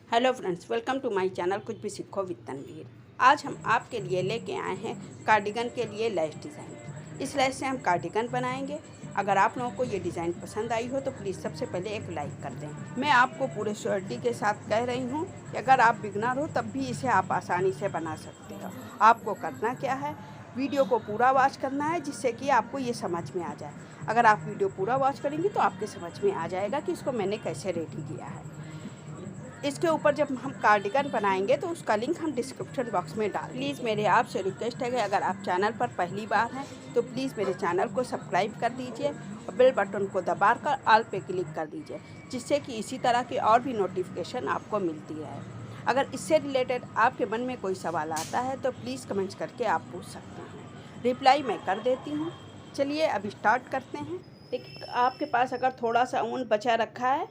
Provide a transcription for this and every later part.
Hello friends, welcome to my channel कुछ भी सीखो विद तनवीर। आज हम आपके लिए लेके आए हैं कार्डिगन के लिए लैस डिज़ाइन। इस लैस से हम कार्डिगन बनाएंगे। अगर आप लोगों को ये डिज़ाइन पसंद आई हो तो प्लीज़ सबसे पहले एक लाइक कर दें। मैं आपको पूरे श्योरिटी के साथ कह रही हूँ कि अगर आप बिगनर हो तब भी इसे आप आसानी से बना सकते हो। आपको करना क्या है, वीडियो को पूरा वॉच करना है जिससे कि आपको ये समझ में आ जाए। अगर आप वीडियो पूरा वॉच करेंगे तो आपके समझ में आ जाएगा कि इसको मैंने कैसे रेडी किया है। इसके ऊपर जब हम कार्डिगन बनाएंगे तो उसका लिंक हम डिस्क्रिप्शन बॉक्स में डाल। प्लीज़ मेरे आपसे रिक्वेस्ट है कि अगर आप चैनल पर पहली बार हैं तो प्लीज़ मेरे चैनल को सब्सक्राइब कर दीजिए और बेल बटन को दबाकर ऑल पे क्लिक कर दीजिए, जिससे कि इसी तरह की और भी नोटिफिकेशन आपको मिलती रहे। अगर इससे रिलेटेड आपके मन में कोई सवाल आता है तो प्लीज़ कमेंट्स करके आप पूछ सकते हैं, रिप्लाई मैं कर देती हूँ। चलिए अब स्टार्ट करते हैं। देखिए, आपके पास अगर थोड़ा सा ऊन बचा रखा है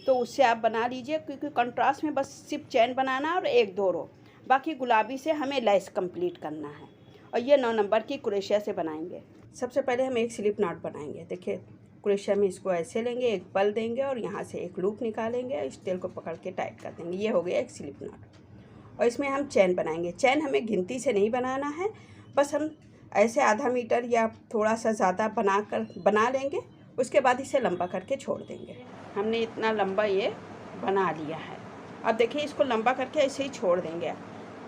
तो उससे आप बना लीजिए, क्योंकि कंट्रास्ट में बस सिर्फ चैन बनाना है और एक दो रो, बाकी गुलाबी से हमें लेस कंप्लीट करना है। और ये 9 नंबर की क्रोशिया से बनाएंगे। सबसे पहले हम एक स्लिप नॉट बनाएंगे। देखिए, क्रोशिया में इसको ऐसे लेंगे, एक पल देंगे और यहाँ से एक लूप निकालेंगे, इस तेल को पकड़ के टाइट कर देंगे। ये हो गया एक स्लिप नॉट। और इसमें हम चैन बनाएंगे। चैन हमें गिनती से नहीं बनाना है, बस हम ऐसे आधा मीटर या थोड़ा सा ज़्यादा बना लेंगे। उसके बाद इसे लंबा करके छोड़ देंगे। हमने इतना लंबा ये बना लिया है। अब देखिए, इसको लंबा करके ऐसे ही छोड़ देंगे।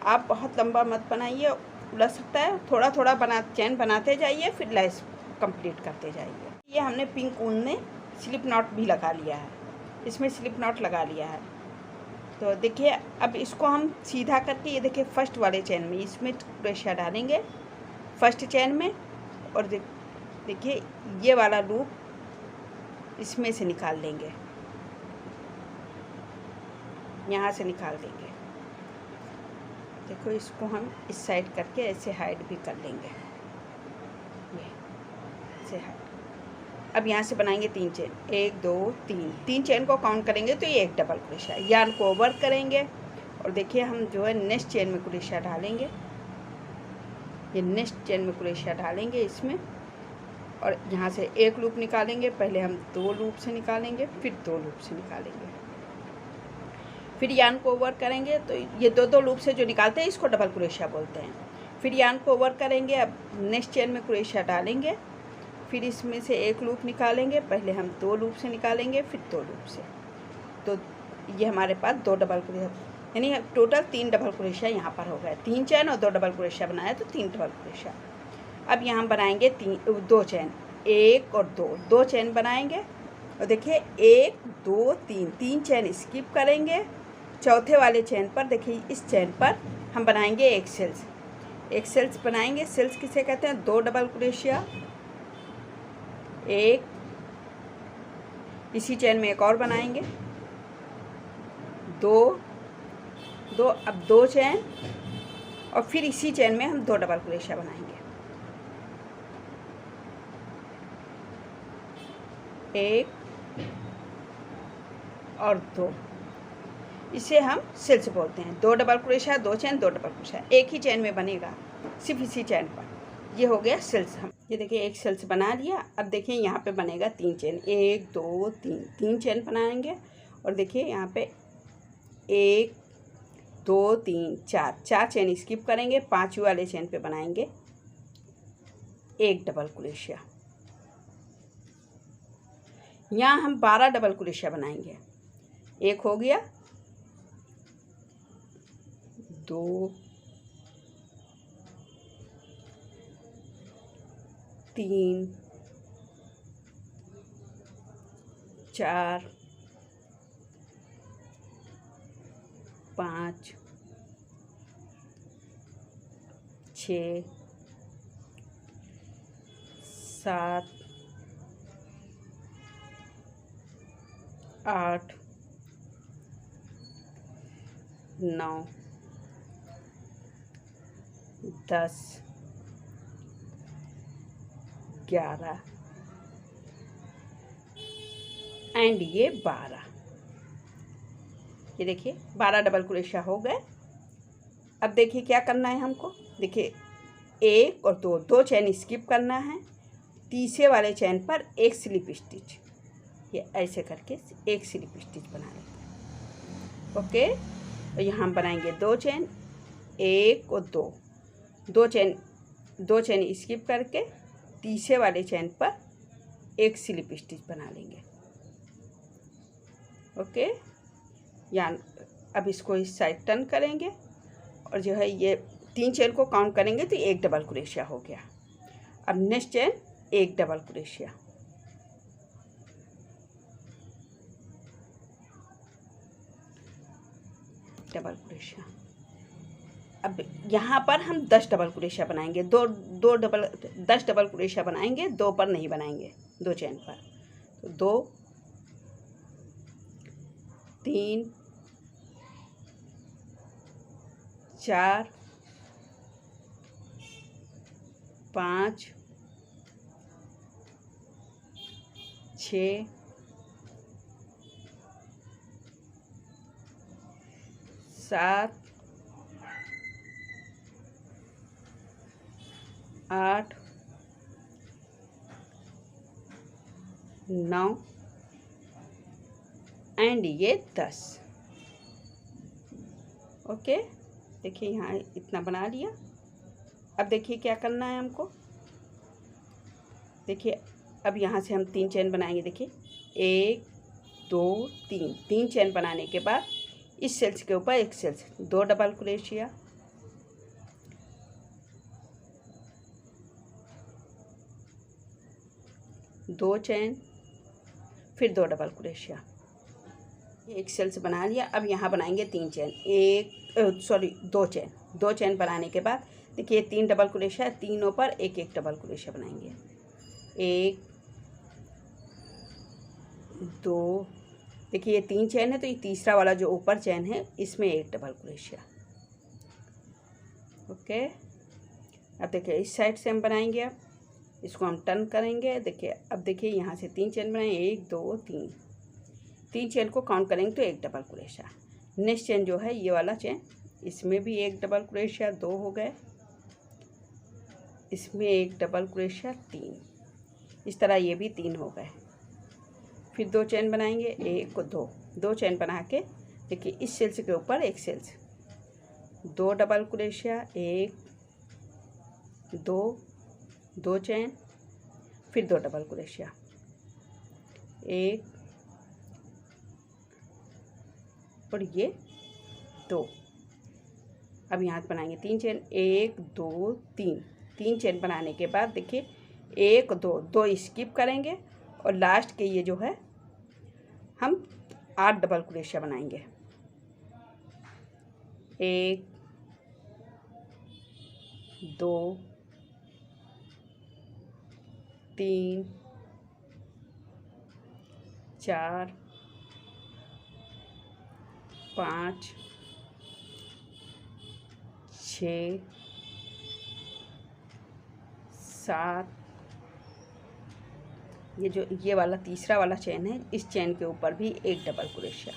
आप बहुत लंबा मत बनाइए, उलझ सकता है। थोड़ा थोड़ा चैन बनाते जाइए, फिर लेस कंप्लीट करते जाइए। ये हमने पिंक ऊन में स्लिप नॉट भी लगा लिया है, इसमें स्लिप नॉट लगा लिया है। तो देखिए, अब इसको हम सीधा करके ये देखिए फर्स्ट वाले चैन में इसमें क्रोशिया डालेंगे, फर्स्ट चैन में। और देखिए ये वाला लूप इसमें से निकाल लेंगे, यहाँ से निकाल देंगे। देखो, इसको हम इस साइड करके ऐसे हाइड भी कर लेंगे, ये ऐसे हाइड। अब यहाँ से बनाएंगे 3 चेन, 1 2 3 चेन को काउंट करेंगे तो ये एक डबल क्रोशिया। यार्न को ओवर करेंगे और देखिए हम जो है नेक्स्ट चेन में क्रोशिया डालेंगे। ये नेक्स्ट चेन में क्रोशिया डालेंगे इसमें, और यहाँ से एक लूप निकालेंगे। पहले हम 2 लूप से निकालेंगे, फिर 2 लूप से निकालेंगे, फिर यार्न को ओवर करेंगे। तो ये 2 लूप से जो निकालते हैं इसको डबल क्रोशिया बोलते हैं। फिर यार्न को ओवर करेंगे। अब नेक्स्ट चेन में क्रोशिया डालेंगे, फिर इसमें से एक लूप निकालेंगे। पहले हम 2 लूप से निकालेंगे, फिर 2 लूप से। तो ये हमारे पास 2 डबल क्रोशिया, यानी टोटल 3 डबल क्रोशिया यहाँ पर हो गए। 3 चैन और 2 डबल क्रोशिया बनाया तो 3 डबल क्रोशिया। अब यहाँ बनाएंगे 2 चैन, 1 और 2 चैन बनाएंगे। और देखिए 1 2 3 चैन स्किप करेंगे। चौथे वाले चैन पर देखिए, इस चैन पर हम बनाएंगे एक सेल्स बनाएंगे। सेल्स किसे कहते हैं? 2 डबल क्रोशिया, 1, इसी चैन में एक और बनाएंगे, 2 अब 2 चैन, और फिर इसी चैन में हम 2 डबल क्रोशिया बनाएंगे, 1 और 2। इसे हम सेल्स बोलते हैं। 2 डबल क्रोशिया, 2 चैन, 2 डबल क्रोशिया, एक ही चैन में बनेगा, सिर्फ इसी चैन पर। ये हो गया सेल्स। हम ये देखिए एक सेल्स बना लिया। अब देखिए यहाँ पे बनेगा 3 चैन, 1 2 3 चैन बनाएंगे। और देखिए यहाँ पे 1 2 3 4 चैन स्किप करेंगे। 5वें वाले चैन पे बनाएंगे एक डबल क्रोशिया। यहाँ हम 12 डबल क्रोशिया बनाएंगे। एक हो गया, 2 3 4 5 6 7 8 9 10 11 एंड ये 12। ये देखिए 12 डबल क्रोशिया हो गए। अब देखिए क्या करना है हमको। देखिए 1 और 2 चैन स्किप करना है। तीसरे वाले चैन पर एक स्लिप स्टिच, ये ऐसे करके एक स्लिप स्टिच बना लेते हैं। ओके। और यहाँ हम बनाएंगे 2 चेन, 1 और 2, 2 चेन स्किप करके तीसरे वाले चेन पर एक स्लिप स्टिच बना लेंगे। ओके, यहाँ अब इसको इस साइड टर्न करेंगे और जो है ये 3 चेन को काउंट करेंगे तो एक डबल क्रोशिया हो गया। अब नेक्स्ट चेन एक डबल क्रोशिया, डबल क्रोशिया। अब यहाँ पर हम 10 डबल क्रोशिया बनाएंगे, 10 डबल क्रोशिया बनाएंगे, 2 पर नहीं बनाएंगे, 2 चेन पर। तो 2 3 4 5 6 7 8 9 एंड ये 10। ओके, देखिए यहाँ इतना बना लिया। अब देखिए क्या करना है हमको। देखिए अब यहाँ से हम 3 चेन बनाएंगे। देखिए 1 2 3, 3 चेन बनाने के बाद इस सेल्स के ऊपर एक सेल्स, 2 डबल क्रोशिया, दो चेन, फिर 2 डबल क्रोशिया, एक सेल्स बना लिया। अब यहाँ बनाएंगे 3 चेन, 2 चेन बनाने के बाद देखिए 3 डबल क्रोशिया, तीनों पर एक एक डबल क्रोशिया बनाएंगे। 1 2, देखिए ये 3 चेन है तो ये तीसरा वाला जो ऊपर चेन है इसमें एक डबल क्रोशिया। ओके, अब देखिए इस साइड से हम बनाएंगे। अब इसको हम टर्न करेंगे। देखिए अब देखिए यहाँ से 3 चेन बनाएंगे, 1 2 3, 3 चेन को काउंट करेंगे तो एक डबल क्रोशिया। नेक्स्ट चेन जो है ये वाला चेन, इसमें भी एक डबल क्रोशिया, 2 हो गए, इसमें एक डबल क्रोशिया, 3, इस तरह ये भी 3 हो गए। फिर 2 चेन बनाएंगे, 1 को 2 चेन बना के देखिए इस सेल्स के ऊपर एक सेल्स, 2 डबल क्रोशिया, 1 2 चेन, फिर 2 डबल क्रोशिया, 1 और ये 2। अब यहाँ बनाएंगे 3 चेन, 1 2 3, 3 चेन बनाने के बाद देखिए 1 2 स्किप करेंगे और लास्ट के ये जो है हम 8 डबल क्रोशिया बनाएंगे। 1 2 3 4 5 6 7, ये वाला तीसरा वाला चेन है, इस चेन के ऊपर भी एक डबल क्रोशिया,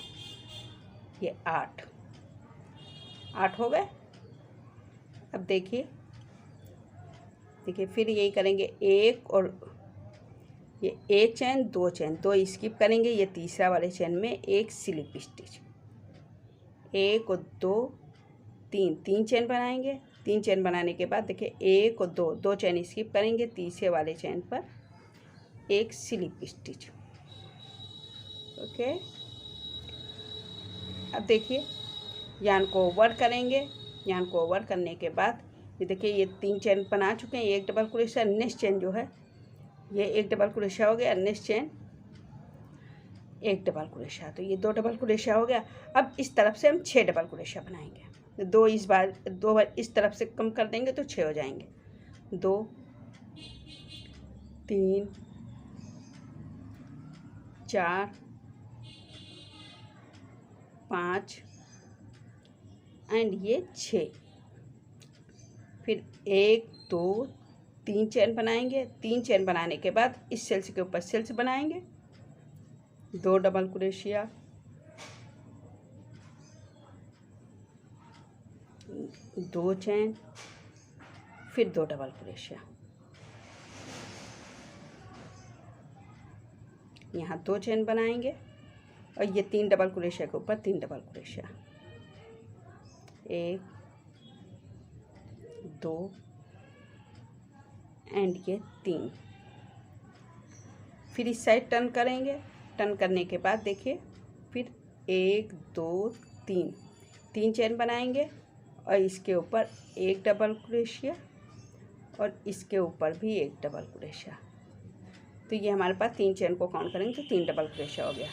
ये 8 हो गए। अब देखिए फिर यही करेंगे, एक और ये एक चेन, 2 चेन, 2 स्किप करेंगे, ये तीसरा वाले चेन में एक स्लिप स्टिच, 1 और 2 3 चेन बनाएंगे। 3 चेन बनाने के बाद देखिए 1 और 2 चेन स्किप करेंगे, तीसरे वाले चेन पर एक स्लिप स्टिच। ओके, अब देखिए यान को ओवर करेंगे। यान को ओवर करने के बाद ये देखिए ये 3 चेन बना चुके हैं, एक डबल क्रोशिया। नेक्स्ट चेन जो है ये एक डबल क्रोशिया हो गया, नेक्स्ट चेन एक डबल क्रोशिया, तो ये 2 डबल क्रोशिया हो गया। अब इस तरफ से हम 6 डबल क्रोशिया बनाएंगे। 2 बार इस तरफ से कम कर देंगे तो 6 हो जाएंगे। 2 3 4 5 एंड ये 6। फिर 1 2 3 चेन बनाएंगे। 3 चेन बनाने के बाद इस सेल्स के ऊपर सेल्स बनाएंगे, 2 डबल क्रोशिया, 2 चेन, फिर 2 डबल क्रोशिया। यहाँ 2 चेन बनाएंगे और ये 3 डबल क्रोशिया के ऊपर 3 डबल क्रोशिया, 1 2 एंड ये 3। फिर इस साइड टर्न करेंगे। टर्न करने के बाद देखिए फिर 1 2 3 चेन बनाएंगे और इसके ऊपर एक डबल क्रोशिया और इसके ऊपर भी एक डबल क्रोशिया। तो ये हमारे पास 3 चेन को काउंट करेंगे तो 3 डबल क्रोशिया हो गया।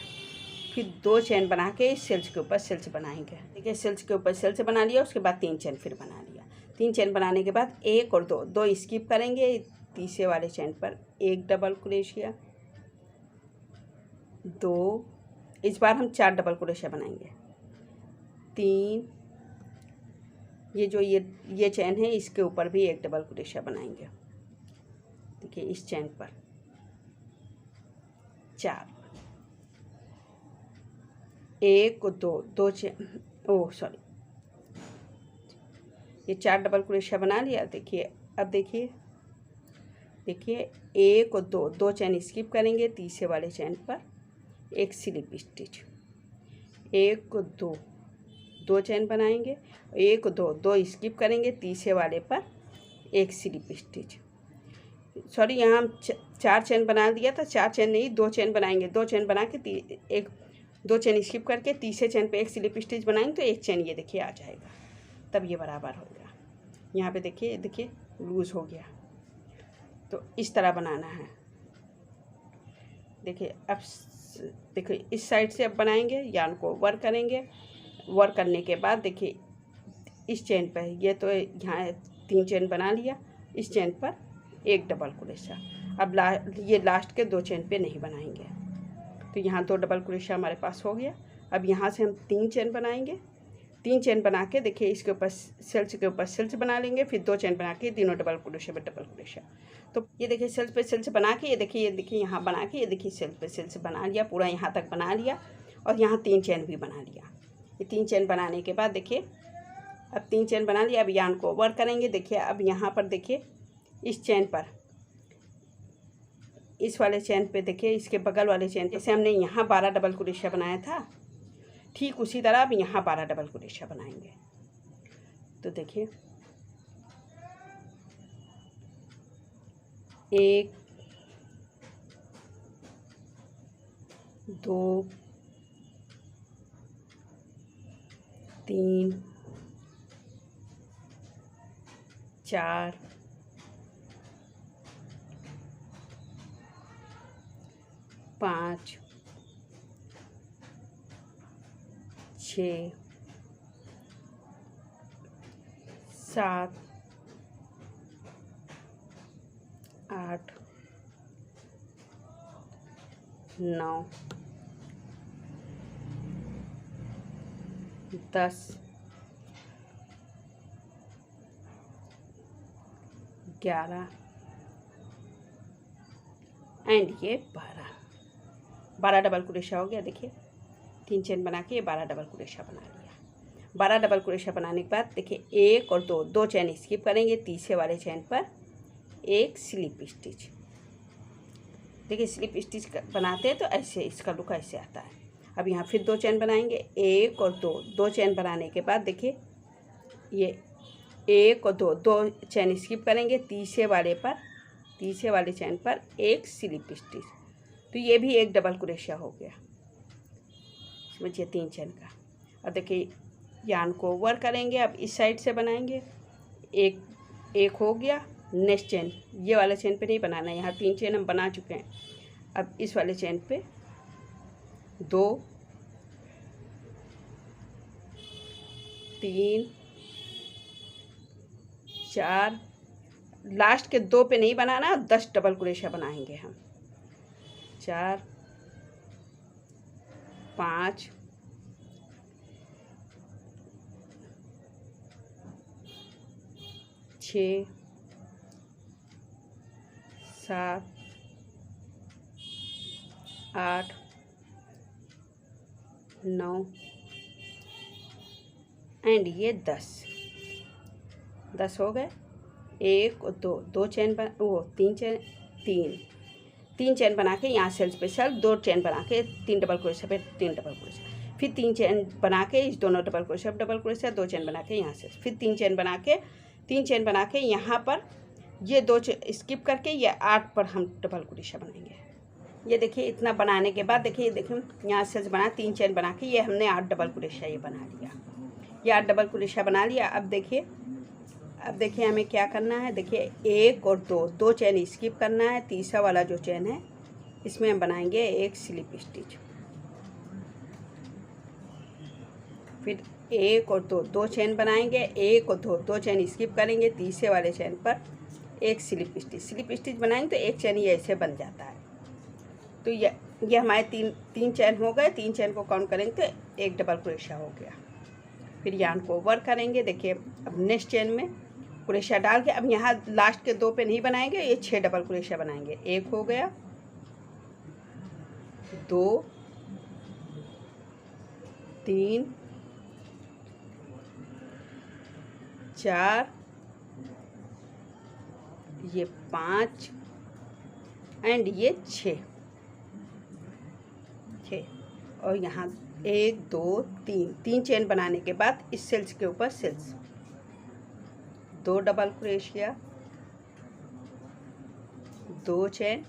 फिर 2 चेन बना के इस सेल्स के ऊपर सेल्स बनाएंगे। देखिए सेल्स के ऊपर सेल्स बना लिया, उसके बाद 3 चेन फिर बना लिया। 3 चेन बनाने के बाद 1 और 2 स्किप करेंगे। तीसरे वाले चेन पर एक डबल क्रोशिया, 2, इस बार हम 4 डबल क्रोशिया बनाएंगे। 3, ये जो ये चेन है इसके ऊपर भी एक डबल क्रोशिया बनाएंगे। देखिए इस चेन पर 4, 1 और 2 चेन, ये 4 डबल क्रोशिया बना लिया। देखिए अब देखिए 1 और 2 चेन स्किप करेंगे। तीसरे वाले चेन पर एक स्लिप स्टिच, 1 और 2 चेन बनाएंगे। 1 और 2 स्किप करेंगे। तीसरे वाले पर एक स्लिप स्टिच, सॉरी यहाँ हम 4 चेन बना दिया था, 4 चेन नहीं 2 चेन बनाएंगे। 2 चेन बना के 2 चेन स्किप करके तीसरे चेन पे एक स्लिप स्टिच बनाएंगे तो एक चेन ये देखिए आ जाएगा, तब ये बराबर होगा। यहाँ पे देखिए लूज़ हो गया। तो इस तरह बनाना है। देखिए अब देखिए इस साइड से अब बनाएंगे, यार्न को वर्क करेंगे। वर्क करने के बाद देखिए इस चेन पर ये तो यहाँ 3 चेन बना लिया, इस चेन पर एक डबल क्रोशिया। अब ये लास्ट के 2 चेन पे नहीं बनाएंगे, तो यहाँ 2 डबल क्रोशिया हमारे पास हो गया। अब यहाँ से हम 3 चेन बनाएंगे। 3 चेन बना के देखिए इसके ऊपर सेल्स के ऊपर सेल्स बना लेंगे। फिर 2 चेन बना के तीनों डबल क्रोशिया पे डबल क्रोशिया। तो ये देखिए सेल्स पे सेल्स बना के ये देखिए यहाँ बना के ये देखिए सेल्स पे सेल्स बना लिया, पूरा यहाँ तक बना लिया और यहाँ 3 चेन भी बना लिया। ये 3 चेन बनाने के बाद देखिए अब 3 चेन बना लिया। अब यार्न को ओवर करेंगे। देखिए अब यहाँ पर देखिए इस चेन पर, इस वाले चेन पे देखिए इसके बगल वाले चेन पे, जैसे हमने यहाँ 12 डबल क्रोशिया बनाया था ठीक उसी तरह अब यहाँ 12 डबल क्रोशिया बनाएंगे। तो देखिए 1 2 3 4 5 6 7 8 9 10 11 एंड ये 12 डबल क्रोशिया हो गया। देखिए 3 चेन बना के ये 12 डबल क्रोशिया बना लिया। 12 डबल क्रोशिया बनाने के बाद देखिए 1 और 2 चेन स्किप करेंगे। तीसरे वाले चेन पर एक स्लिप स्टिच। देखिए स्लिप स्टिच बनाते हैं तो ऐसे इसका लुक ऐसे आता है। अब यहाँ फिर 2 चेन बनाएंगे। 1 और 2 चेन बनाने के बाद देखिए ये 1 और 2 चेन स्किप करेंगे। तीसरे वाले चेन पर एक स्लिप स्टिच, तो ये भी एक डबल क्रोशिया हो गया। समझिए 3 चेन का। अब देखिए यार्न को ओवर करेंगे। अब इस साइड से बनाएंगे। एक हो गया। नेक्स्ट चेन ये वाला चेन पे नहीं बनाना है, यहाँ 3 चेन हम बना चुके हैं। अब इस वाले चेन पे 2 3 4, लास्ट के 2 पे नहीं बनाना, 10 डबल क्रोशिया बनाएंगे हम। 4 5 6 7 8 9 एंड ये 10 हो गए। 1 और 2 चेन बना, 3 चेन बना के यहाँ सेल्स पे सेल्स, 2 चेन बना के 3 डबल क्रोशिया पे 3 डबल क्रोशिया। फिर 3 चेन बना के इस दोनों डबल क्रोशिया 2 चेन बना के यहाँ से फिर 3 चेन बना के यहाँ पर ये 2 स्किप करके ये 8 पर हम डबल क्रोशिया बनाएंगे। ये देखिए इतना बनाने के बाद देखिए यहाँ से बना 3 चेन बना के ये हमने 8 डबल क्रोशिया ये बना लिया। ये 8 डबल क्रोशिया बना लिया। अब देखिए हमें क्या करना है। देखिए 1 और 2 चेन स्किप करना है। तीसरा वाला जो चेन है इसमें हम बनाएंगे एक स्लिप स्टिच। फिर 1 और 2 चेन बनाएंगे। 1 और 2 चेन स्किप करेंगे। तीसरे वाले चेन पर एक स्लिप स्टिच बनाएंगे तो एक चेन ये ऐसे बन जाता है। तो ये हमारे तीन चेन हो गए। 3 चेन को काउंट करेंगे तो एक डबल क्रोशिया हो गया। फिर यार्न को ओवर करेंगे। देखिए अब नेक्स्ट चेन में क्रोशिया डाल के अब यहाँ लास्ट के 2 पे नहीं बनाएंगे, ये 6 डबल क्रोशिया बनाएंगे। 1 हो गया, 2, 3, 4, ये 5 एंड ये 6 और यहाँ 1 2 3 चेन बनाने के बाद इस सेल्स के ऊपर सेल्स 2 डबल क्रोशिया, 2 चेन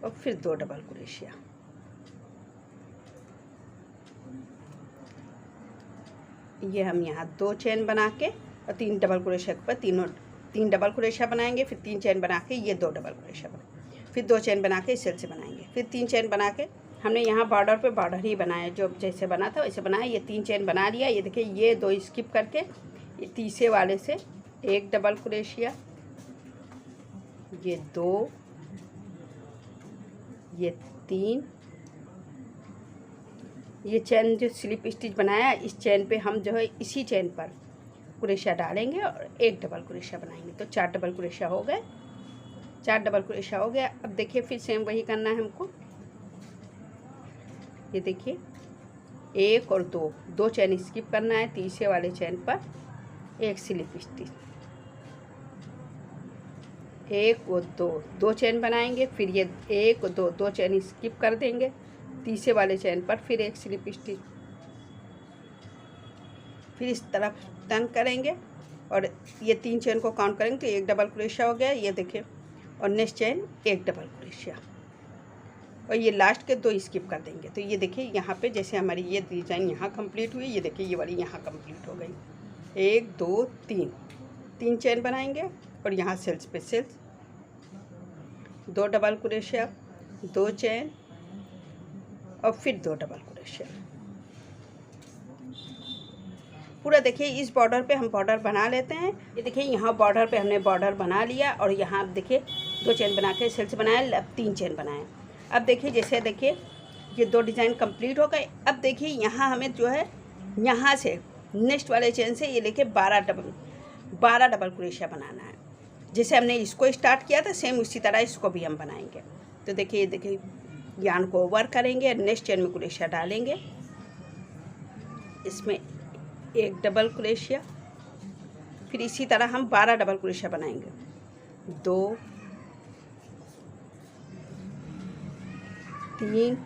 और फिर 2 डबल क्रोशिया। ये हम यहाँ 2 चेन बना के और 3 डबल क्रोशिया के ऊपर 3 डबल क्रोशिया बनाएंगे। फिर 3 चेन बना के ये 2 डबल क्रोशिया बनाएंगे। फिर 2 चेन बना के इस सेल से बनाएंगे। फिर 3 चेन बना के हमने यहाँ बॉर्डर पे बॉर्डर ही बनाया, जो जैसे बना था वैसे बनाया। ये 3 चेन बना लिया। ये देखिए ये 2 स्किप करके ये तीसरे वाले से 1 डबल क्रोशिया, ये 2, ये 3, ये चेन जो स्लिप स्टिच बनाया इस चेन पे हम जो है इसी चेन पर क्रोशिया डालेंगे और 1 डबल क्रोशिया बनाएंगे। तो 4 डबल क्रोशिया हो गए। 4 डबल क्रोशिया हो गया। अब देखिए फिर सेम वही करना है हमको। ये देखिए 1 और 2 चेन स्किप करना है। तीसरे वाले चेन पर एक स्लिप स्टिच, 1 और 2 चेन बनाएंगे। फिर ये 1 और 2 चेन स्किप कर देंगे। तीसरे वाले चेन पर फिर एक स्लिप स्टिच, फिर इस तरफ टर्न करेंगे और ये 3 चेन को काउंट करेंगे तो 1 डबल क्रोशिया हो गया। ये देखिए और नेक्स्ट चेन 1 डबल क्रोशिया और ये लास्ट के 2 स्किप कर देंगे। तो ये देखिए यहाँ पे जैसे हमारी ये डिज़ाइन यहाँ कंप्लीट हुई, ये देखिए ये वाली यहाँ कंप्लीट हो गई। 1 2 3 चेन बनाएंगे और यहाँ सेल्स पे सेल्स 2 डबल क्रोशिया, 2 चेन और फिर 2 डबल क्रोशिया। पूरा देखिए इस बॉर्डर पे हम बॉर्डर बना लेते हैं। ये देखिए यहाँ बॉर्डर पे हमने बॉर्डर बना लिया और यहाँ देखिए 2 चेन बना के सेल्स बनाया, अब 3 चेन बनाए। अब देखिए जैसे देखिए ये 2 डिज़ाइन कंप्लीट हो गए। अब देखिए यहाँ हमें जो है यहाँ से नेक्स्ट वाले चेन से ये लेके 12 डबल क्रोशिया बनाना है। जैसे हमने इसको स्टार्ट किया था सेम उसी तरह इसको भी हम बनाएंगे। तो देखिए यार्न को ओवर करेंगे, नेक्स्ट चेन में क्रोशिया डालेंगे, इसमें 1 डबल क्रोशिया, फिर इसी तरह हम 12 डबल क्रोशिया बनाएंगे। 2 3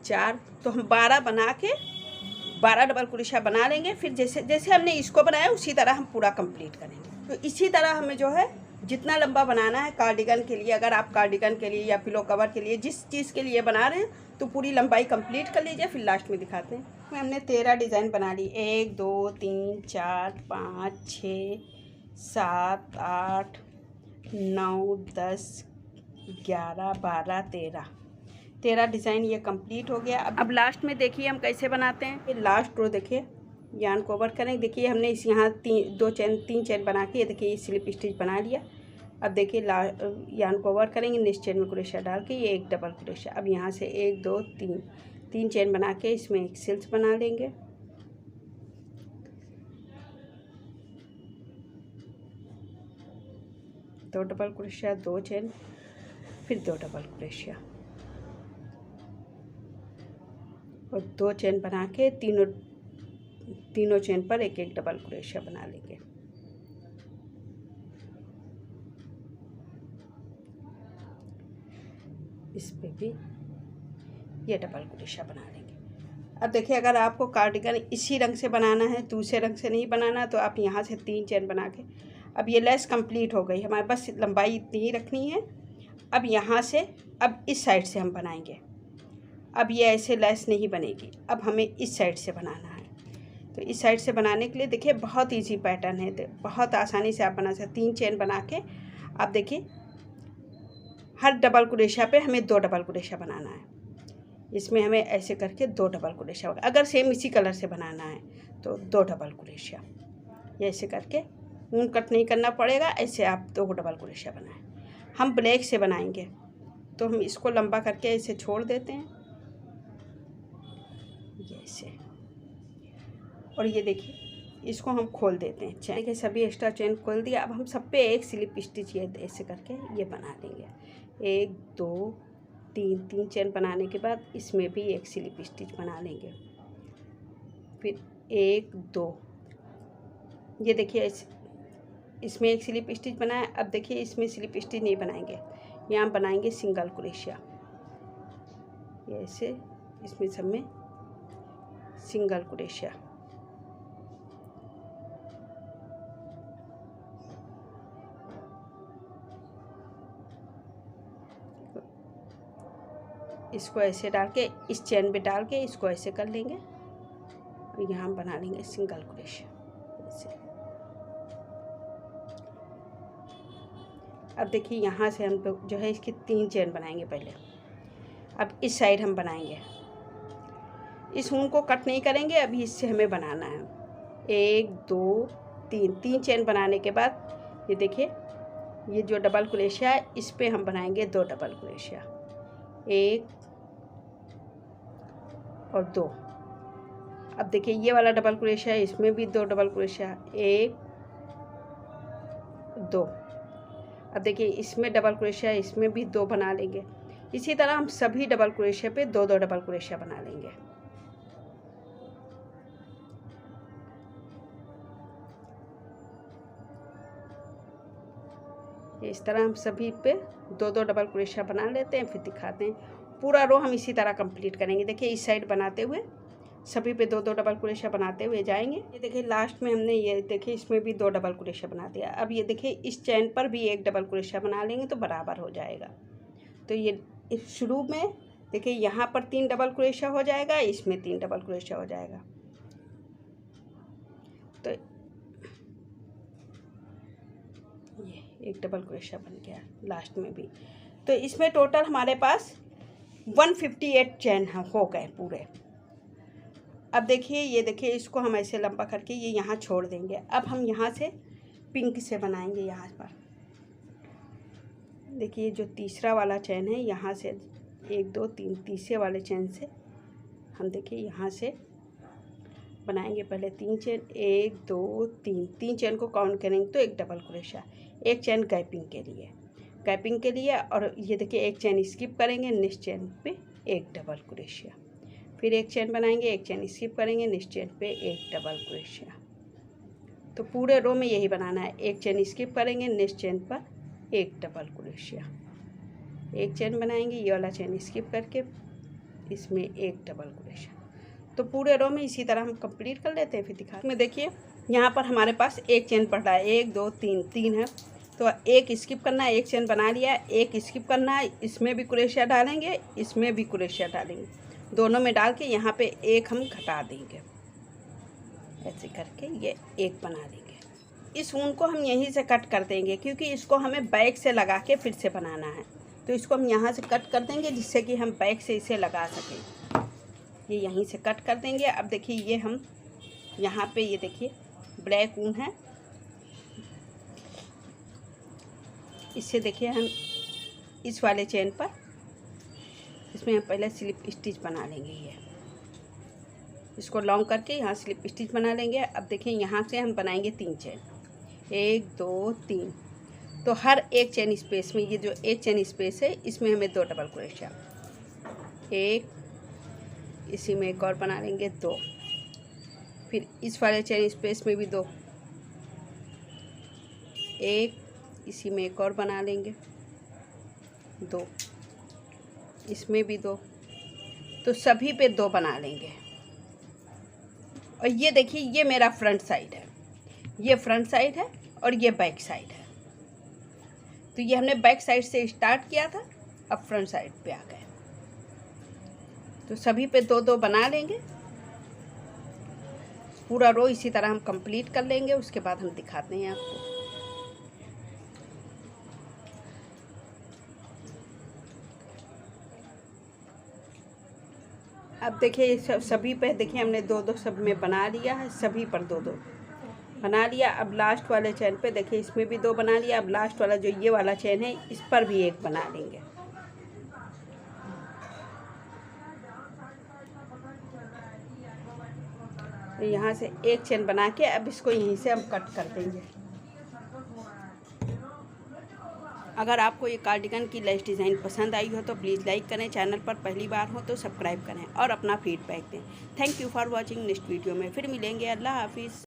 4 तो हम 12 बना के 12 डबल क्रोशिया बना लेंगे। फिर जैसे हमने इसको बनाया उसी तरह हम पूरा कंप्लीट करेंगे। तो इसी तरह हमें जो है जितना लंबा बनाना है कार्डिगन के लिए, अगर आप कार्डिगन के लिए या पिलो कवर के लिए जिस चीज़ के लिए बना रहे हैं तो पूरी लंबाई कंप्लीट कर लीजिए। फिर लास्ट में दिखाते हैं। हमने 13 डिज़ाइन बना ली। 1 2 3 4 5 6 7 8 9 10 11 12 13 डिज़ाइन ये कंप्लीट हो गया। अब लास्ट में देखिए हम कैसे बनाते हैं। ये लास्ट रो देखिए यार्न को ओवर करेंगे। देखिए हमने इस यहाँ 3 चेन बना के ये देखिए ये स्लिप स्टिच बना लिया। अब देखिए यार्न को ओवर करेंगे, नेक्स्ट चेन में क्रोशिया डाल के ये 1 डबल क्रोशिया। अब यहाँ से 1 2 3 चेन बना के इसमें एक सिल्स बना लेंगे। दो डबल क्रोशिया, 2 चेन, फिर 2 डबल क्रोशिया और 2 चेन बना के तीनों चेन पर एक डबल क्रोशिया बना लेंगे। इस पे भी ये डबल क्रोशिया बना लेंगे। अब देखिए, अगर आपको कार्डिगन इसी रंग से बनाना है, दूसरे रंग से नहीं बनाना, तो आप यहाँ से 3 चेन बना के, अब ये लेस कंप्लीट हो गई हमारे पास, लंबाई इतनी ही रखनी है। अब यहाँ से, अब इस साइड से हम बनाएंगे। अब ये ऐसे लेस नहीं बनेगी, अब हमें इस साइड से बनाना है। तो इस साइड से बनाने के लिए देखिए बहुत इजी पैटर्न है, तो बहुत आसानी से आप बना सकते। 3 चेन बना के आप देखिए, हर डबल क्रोशिया पे हमें 2 डबल क्रोशिया बनाना है। इसमें हमें ऐसे करके 2 डबल क्रोशिया, अगर सेम इसी कलर से बनाना है तो 2 डबल क्रोशिया, ये ऐसे करके ऊन कट नहीं करना पड़ेगा। ऐसे आप 2 डबल क्रोशिया बनाएं। हम ब्लैक से बनाएंगे तो हम इसको लंबा करके ऐसे छोड़ देते हैं, ये ऐसे, और ये देखिए इसको हम खोल देते हैं। चेन देखिए, सभी एक्स्ट्रा चेन खोल दिया। अब हम सब पे एक स्लिप स्टिच ये ऐसे करके ये बना लेंगे। 1 2 3 चेन बनाने के बाद इसमें भी एक स्लिप स्टिच बना लेंगे। फिर 1 2, ये देखिए इसमें एक स्लिप स्टिच बनाया। अब देखिए इसमें स्लिप स्टिच नहीं बनाएंगे, यहाँ बनाएंगे सिंगल क्रोशिया, ये ऐसे, इसमें सब में सिंगल क्रोशिया। इसको ऐसे डाल के इस चेन पे डाल के इसको ऐसे कर लेंगे, और यहाँ बना लेंगे सिंगल क्रोशिया ऐसे। अब देखिए यहाँ से हम लोग जो है इसकी 3 चेन बनाएंगे पहले। अब इस साइड हम बनाएंगे, इस ऊन को कट नहीं करेंगे, अभी इससे हमें बनाना है। 1 2 3 चेन बनाने के बाद ये देखिए, ये जो डबल क्रोशिया है इस पे हम बनाएंगे 2 डबल क्रोशिया, 1 और 2। अब देखिए ये वाला डबल क्रोशिया है, इसमें भी 2 डबल क्रोशिया, 1 2। अब देखिए इसमें डबल क्रोशिया है, इसमें भी 2 बना लेंगे। इसी तरह हम सभी डबल क्रोशिया पे 2 डबल क्रोशिया बना लेंगे। इस तरह हम सभी पे 2 डबल क्रोशिया बना लेते हैं, फिर दिखाते हैं। पूरा रो हम इसी तरह कंप्लीट करेंगे। देखिए इस साइड बनाते हुए सभी पे 2 डबल क्रोशिया बनाते हुए जाएंगे। ये देखिए लास्ट में हमने ये देखिए इसमें भी 2 डबल क्रोशिया बना दिया। अब ये देखिए इस चैन पर भी 1 डबल क्रोशिया बना लेंगे तो बराबर हो जाएगा। तो ये शुरू में देखिए यहाँ पर 3 डबल क्रोशिया हो जाएगा, इसमें 3 डबल क्रोशिया हो जाएगा। तो ये 1 डबल क्रोशिया बन गया लास्ट में भी। तो इसमें टोटल हमारे पास 158 चैन हो गए पूरे। अब देखिए ये देखिए इसको हम ऐसे लंबा करके ये यहाँ छोड़ देंगे। अब हम यहाँ से पिंक से बनाएंगे। यहाँ पर देखिए जो तीसरा वाला चैन है, यहाँ से 1 2 3 तीसरे वाले चैन से हम देखिए यहाँ से बनाएंगे पहले 3 चेन, 1 2 3 चैन को काउंट करेंगे तो 1 डबल क्रोशिया, 1 चैन गैपिंग के लिए, और ये देखिए 1 चैन स्किप करेंगे, नेक्स्ट चैन पे 1 डबल क्रोशिया, फिर 1 चैन बनाएंगे, 1 चैन स्किप करेंगे, नेक्स्ट चैन पे 1 डबल क्रोशिया। तो पूरे रो में यही बनाना है, 1 चैन स्किप करेंगे, नेक्स्ट चैन पर 1 डबल क्रोशिया, 1 चैन बनाएंगे, ये वाला चैन स्किप करके इसमें 1 डबल क्रोशिया। तो पूरे रो में इसी तरह हम कंप्लीट कर लेते हैं, फिर दिखा में। देखिए यहाँ पर हमारे पास 1 चैन पड़ रहा है, 1 2 3 है, तो 1 स्किप करना है, 1 चैन बना लिया, 1 स्किप करना है, इसमें भी क्रोशिया डालेंगे, इसमें भी क्रोशिया डालेंगे, दोनों में डाल के यहाँ पे 1 हम घटा देंगे, ऐसे करके ये 1 बना देंगे। इस ऊन को हम यहीं से कट कर देंगे, क्योंकि इसको हमें बैक से लगा के फिर से बनाना है, तो इसको हम यहाँ से कट कर देंगे जिससे कि हम बैक से इसे लगा सकें। ये यहीं से कट कर देंगे। अब देखिए ये हम यहाँ पे ये देखिए ब्लैक ऊन है, इससे देखिए हम इस वाले चेन पर इसमें हम पहले स्लिप स्टिच बना लेंगे। ये इसको लॉन्ग करके यहाँ स्लिप स्टिच बना लेंगे। अब देखिए यहाँ से हम बनाएंगे 3 चेन, 1 2 3। तो हर 1 चेन स्पेस में, ये जो 1 चेन स्पेस है इसमें हमें 2 डबल क्रोशिया, 1, इसी में एक और बना लेंगे 2, फिर इस वाले चेन स्पेस में भी 2, 1, इसी में एक और बना लेंगे 2, इसमें भी 2। तो सभी पे 2 बना लेंगे। और ये देखिए, ये मेरा फ्रंट साइड है, ये फ्रंट साइड है और ये बैक साइड है। तो ये हमने बैक साइड से स्टार्ट किया था, अब फ्रंट साइड पे आ गए। तो सभी पे 2-2 बना लेंगे। पूरा रो इसी तरह हम कंप्लीट कर लेंगे, उसके बाद हम दिखाते हैं आपको। अब देखिए सभी पे देखिए हमने 2-2 सब में बना लिया है, सभी पर 2-2 बना लिया। अब लास्ट वाले चेन पे देखिए इसमें भी 2 बना लिया। अब लास्ट वाला जो ये वाला चेन है इस पर भी 1 बना लेंगे। तो यहाँ से 1 चेन बना के अब इसको यहीं से हम कट कर देंगे। अगर आपको ये कार्डिगन की लेस डिज़ाइन पसंद आई हो तो प्लीज़ लाइक करें, चैनल पर पहली बार हो तो सब्सक्राइब करें और अपना फीडबैक दें। Thank you for watching. Next video में फिर मिलेंगे। अल्लाह हाफिज़।